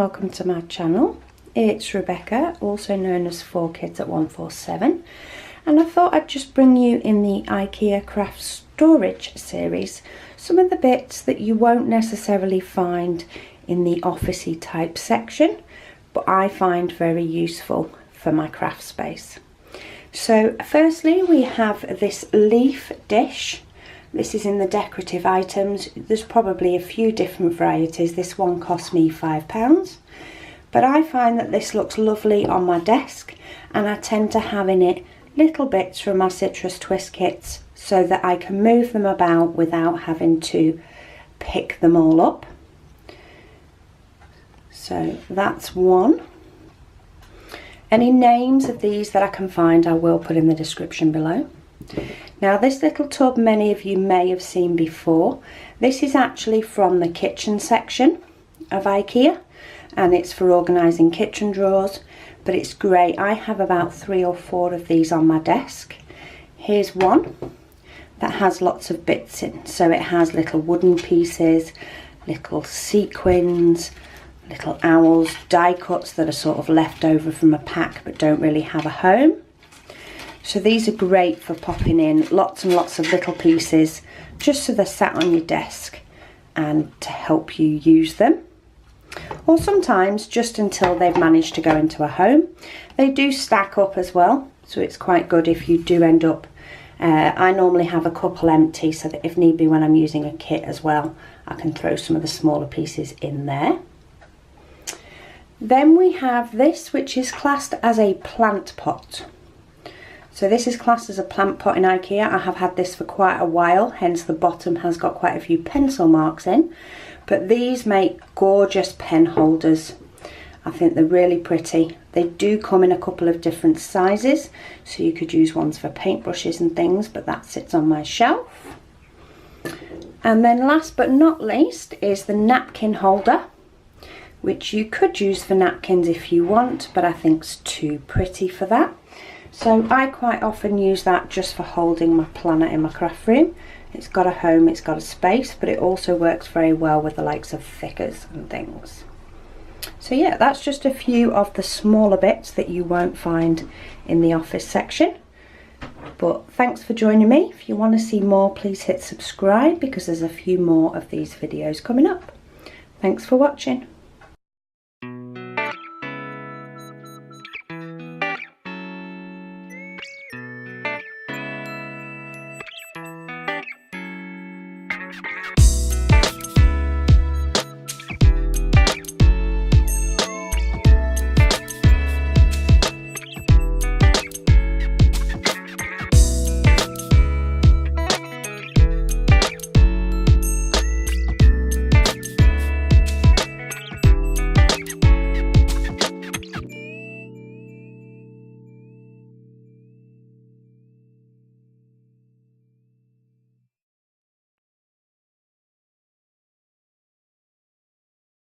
welcome to my channel. It's Rebecca, also known as 4Kids at 147, and I thought I'd just bring you in the IKEA craft storage series some of the bits that you won't necessarily find in the officey type section, but I find very useful for my craft space. So firstly we have this leaf dish. This is in the decorative items. There's probably a few different varieties. This one cost me £5, but I find that this looks lovely on my desk, and I tend to have in it little bits from my citrus twist kits so that I can move them about without having to pick them all up. So that's one. Any names of these that I can find I will put in the description below. Now this little tub many of you may have seen before. This is actually from the kitchen section of IKEA, and it's for organising kitchen drawers, but it's great. I have about 3 or 4 of these on my desk. Here's one that has lots of bits in. So it has little wooden pieces, little sequins, little owls, die cuts that are sort of left over from a pack but don't really have a home. So these are great for popping in lots and lots of little pieces just so they're sat on your desk and to help you use them. Or sometimes just until they've managed to go into a home. They do stack up as well, so it's quite good if you do end up. I normally have a couple empty so that if need be when I'm using a kit as well, I can throw some of the smaller pieces in there. Then we have this, which is classed as a plant pot. So this is classed as a plant pot in IKEA. I have had this for quite a while, hence the bottom has got quite a few pencil marks in. But these make gorgeous pen holders. I think they're really pretty. They do come in a couple of different sizes, so you could use ones for paintbrushes and things, but that sits on my shelf. And then last but not least is the napkin holder, which you could use for napkins if you want, but I think it's too pretty for that. So I quite often use that just for holding my planner in my craft room. It's got a home, it's got a space, but it also works very well with the likes of thickers and things. So yeah, that's just a few of the smaller bits that you won't find in the office section. But thanks for joining me. If you want to see more, please hit subscribe because there's a few more of these videos coming up. Thanks for watching.